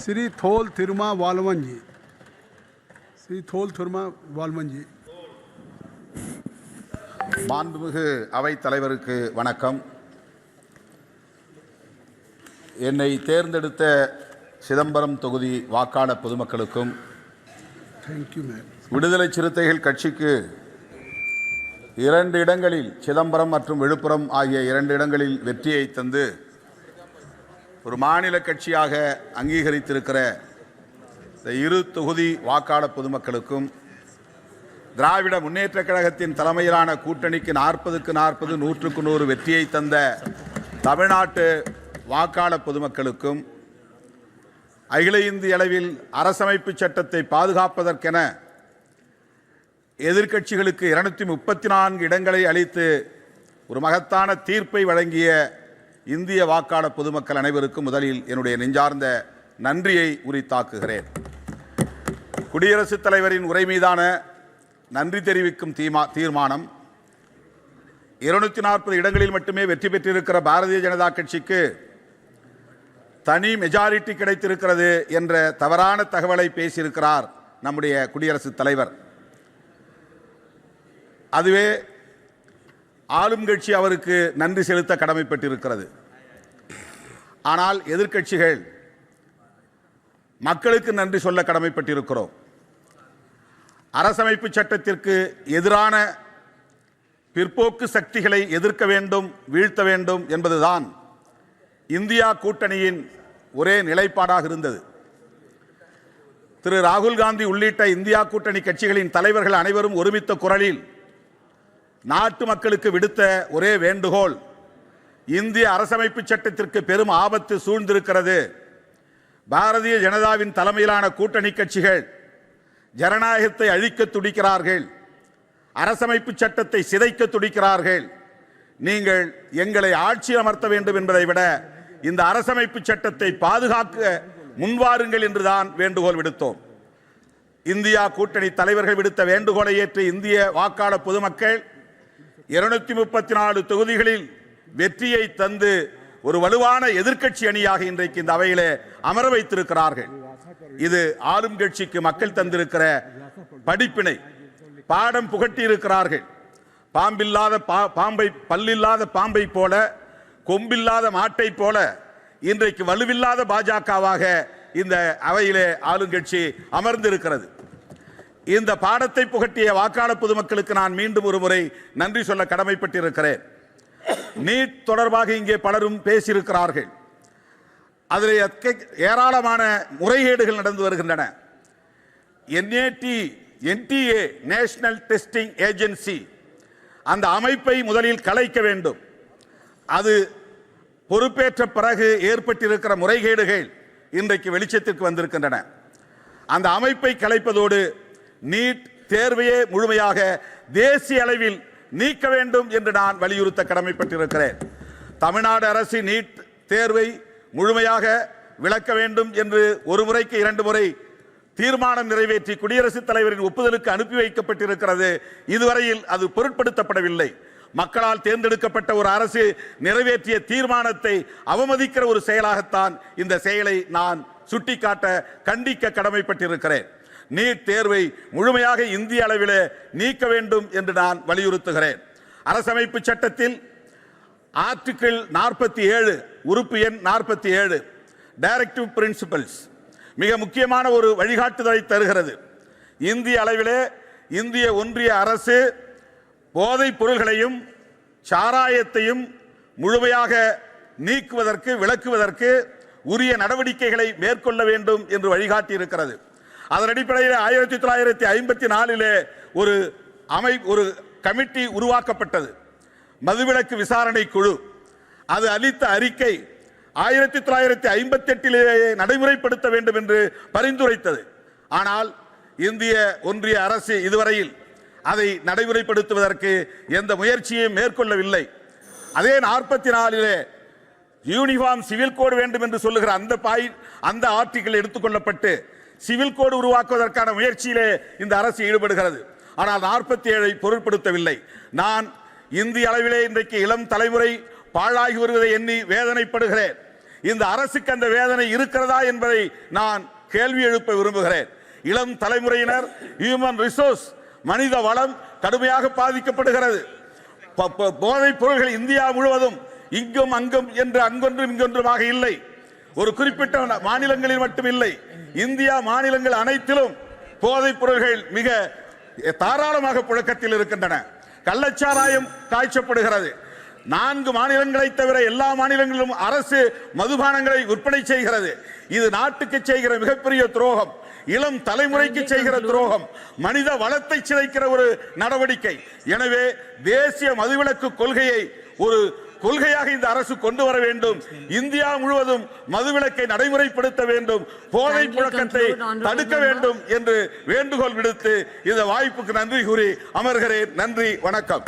श्री थोल थिरुमा वालवन जी, श्री थोल थिरुमा वालवन जी. மாண்புமிகு அவைத் தலைவருக்கு வணக்கம். என்னை தேர்ந்தெடுத்த சிதம்பரம் தொகுதி வாக்காளர் பொதுமக்களுக்கும் விடுதலை சிறுத்தைகள் கட்சிக்கு 2 இடங்களில் சிதம்பரம் மற்றும் விழுப்புரம் ஆகிய 2 இடங்களில் வெற்றியை தந்து ஒரு மாநில கட்சியாக அங்கீகரித்திருக்கிற இந்த 2 தொகுதி வாக்காளர் பொதுமக்களுக்கும் திராவிட முன்னேற்றக் கழகத்தின் தலைமையிலான கூட்டணிக்கு 40க்கு 40 100க்கு 100 வெற்றியை தந்த தமிழ்நாட்டு வாக்காளர் பொதுமக்களுக்கும் அகில இந்திய அளவில் அரசமைப்பு சட்டத்தை பாதுகாப்பதற்கென எதிர்க்கட்சிகளுக்கு 234 இடங்களை அளித்து ஒரு மகத்தான தீர்ப்பை வழங்கிய இந்திய வாக்காளர் பொதுமக்கள் அனைவருக்கும் முதலில் என்னுடைய நெஞ்சார்ந்த நன்றியை உரித்தாக்குகிறேன். குடியரசுத் தலைவரின் உரை மீதான நன்றி தெரிவிக்கும் தீர்மானம் 240 இடங்களில் மட்டுமே வெற்றி பெற்றிருக்கிற பாரதிய ஜனதா கட்சிக்கு தனி மெஜாரிட்டி கிடைத்திருக்கிறது என்ற தவறான தகவலை பேசியிருக்கிறார் நம்முடைய குடியரசுத் தலைவர். அதுவே ஆளும் கட்சி அவருக்கு நன்றி செலுத்த கடமைப்பட்டிருக்கிறது. ஆனால் எதிர்க்கட்சிகள் மக்களுக்கு நன்றி சொல்ல கடமைப்பட்டிருக்கிறோம். அரசமைப்பு சட்டத்திற்கு எதிரான பிற்போக்கு சக்திகளை எதிர்க்க வேண்டும், வீழ்த்த வேண்டும் என்பதுதான் இந்தியா கூட்டணியின் ஒரே நிலைப்பாடாக இருந்தது. திரு ராகுல் காந்தி உள்ளிட்ட இந்தியா கூட்டணி கட்சிகளின் தலைவர்கள் அனைவரும் ஒருமித்த குரலில் நாட்டு மக்களுக்கு விடுத்த ஒரே வேண்டுகோள், இந்திய அரசமைப்பு சட்டத்திற்கு பெரும் ஆபத்து சூழ்ந்திருக்கிறது. பாரதிய ஜனதாவின் தலைமையிலான கூட்டணி கட்சிகள் ஜனநாயகத்தை அழிக்க துடிக்கிறார்கள், அரசமைப்பு சட்டத்தை சிதைக்க துடிக்கிறார்கள். நீங்கள் எங்களை ஆட்சி அமர்த்த வேண்டும் என்பதை விட இந்த அரசமைப்பு சட்டத்தை பாதுகாக்க முன்வாருங்கள் என்றுதான் வேண்டுகோள் விடுத்தோம். இந்தியா கூட்டணி தலைவர்கள் விடுத்த வேண்டுகோளை ஏற்று இந்திய வாக்காளர் பொதுமக்கள் 234 தொகுதிகளில் வெற்றியை தந்து ஒரு வலுவான எதிர்க்கட்சி அணியாக இன்றைக்கு இந்த அவையிலே அமர வைத்திருக்கிறார்கள். இது ஆளும் கட்சிக்கு மக்கள் தந்திருக்கிற படிப்பினை, பாடம் புகட்டி இருக்கிறார்கள். பல்லில்லாத பாம்பை போல, கொம்பில்லாத மாட்டை போல இன்றைக்கு வலுவில்லாத பாஜகவாக இந்த அவையிலே ஆளுங்கட்சி அமர்ந்திருக்கிறது. இந்த பாடத்தை புகட்டிய வாக்காளர் பொதுமக்களுக்கு நான் மீண்டும் ஒரு முறை நன்றி சொல்ல கடமைப்பட்டிருக்கிறேன். நீட் தொடர்பாக இங்கே பலரும் பேசியிருக்கிறார்கள். அதில் ஏராளமான முறைகேடுகள் நடந்து வருகின்றன. NTA நேஷனல் டெஸ்டிங் ஏஜென்சி அந்த அமைப்பை முதலில் கலைக்க வேண்டும். அது பொறுப்பேற்ற பிறகு ஏற்பட்டிருக்கிற முறைகேடுகள் இன்றைக்கு வெளிச்சத்திற்கு வந்திருக்கின்றன. அந்த அமைப்பை கலைப்பதோடு நீட் தேர்வையே முழுமையாக தேசிய அளவில் நீக்க வேண்டும் என்று நான் வலியுறுத்த கடமைப்பட்டிருக்கிறேன். தமிழ்நாடு அரசு நீட் தேர்வை முழுமையாக விலக்க வேண்டும் என்று ஒரு முறைக்கு 2 முறை தீர்மானம் நிறைவேற்றி குடியரசுத் தலைவரின் ஒப்புதலுக்கு அனுப்பி வைக்கப்பட்டிருக்கிறது. இதுவரையில் அது பொருட்படுத்தப்படவில்லை. மக்களால் தேர்ந்தெடுக்கப்பட்ட ஒரு அரசு நிறைவேற்றிய தீர்மானத்தை அவமதிக்கிற ஒரு செயலாகத்தான் இந்த செயலை நான் சுட்டிக்காட்ட, கண்டிக்க கடமைப்பட்டிருக்கிறேன். நீட் தேர்வை முழுமையாக இந்திய அளவில் நீக்க வேண்டும் என்று நான் வலியுறுத்துகிறேன். அரசமைப்பு சட்டத்தில் ஆர்டிகிள் 47 உறுப்பு எண் 47 டைரக்டிவ் பிரின்சிபல்ஸ் மிக முக்கியமான ஒரு வழிகாட்டுதலை தருகிறது. இந்திய அளவிலே இந்திய ஒன்றிய அரசு போதைப் பொருள்களையும் சாராயத்தையும் முழுமையாக நீக்குவதற்கு, விலக்குவதற்கு உரிய நடவடிக்கைகளை மேற்கொள்ள வேண்டும் என்று வழிகாட்டி இருக்கிறது. அதன் அடிப்படையில் 1954 ஒரு கமிட்டி உருவாக்கப்பட்டது, மதுவிலக்கு விசாரணை குழு. அது அளித்த அறிக்கை 1958 நடைமுறைப்படுத்த வேண்டும் என்று பரிந்துரைத்தது. ஆனால் இந்திய ஒன்றிய அரசு இதுவரையில் அதை நடைமுறைப்படுத்துவதற்கு எந்த முயற்சியையும் மேற்கொள்ளவில்லை. அதே 44 யூனிஃபார்ம் சிவில் கோடு வேண்டும் என்று சொல்லுகிற அந்த ஆர்டிகிள் எடுத்துக்கொள்ளப்பட்டு சிவில் கோடு உருவாக்குவதற்கான முயற்சியிலே இந்த அரசு ஈடுபடுகிறது. ஆனால் 47 பொருட்படுத்தவில்லை. நான் இந்திய அளவிலே இன்றைக்கு இளம் தலைமுறை பாழாகி வருவதை எண்ணி வேதனைப்படுகிறேன். இந்த அரசுக்கு அந்த வேதனை இருக்கிறதா என்பதை நான் கேள்வி எழுப்ப விரும்புகிறேன். இளம் தலைமுறையினர், ஹியூமன் ரிசோர்ஸ், மனித வளம் கடுமையாக பாதிக்கப்படுகிறது. போதைப் பொருள்கள் இந்தியா முழுவதும் இங்கும் அங்கும் என்று அங்கொன்றும் இங்கொன்றுமாக இல்லை. ஒரு குறிப்பிட்ட மாநிலங்களில் மட்டும் இல்லை, இந்தியா மாநிலங்கள் அனைத்திலும் போதைப் பொருள்கள் மிக தாராளமாக புழக்கத்தில் இருக்கின்றன. கள்ளச்சாராயம் காய்ச்சப்படுகிறது. 4 மாநிலங்களை தவிர எல்லா மாநிலங்களிலும் அரசு மதுபானங்களை விற்பனை செய்கிறது. இது நாட்டுக்கு செய்கிற மிகப்பெரிய துரோகம், இளம் தலைமுறைக்கு செய்கிற துரோகம், மனித வளத்தை சிதைக்கிற ஒரு நடவடிக்கை. எனவே தேசிய மதுவிலக்கு கொள்கையை ஒரு கொள்கையாக இந்த அரசு கொண்டு வர வேண்டும். இந்தியா முழுவதும் மதுவிலக்கை நடைமுறைப்படுத்த வேண்டும், போதை புழக்கத்தை தடுக்க வேண்டும் என்று வேண்டுகோள் விடுத்து இந்த வாய்ப்புக்கு நன்றி கூறி அமர்கிறேன். நன்றி, வணக்கம்.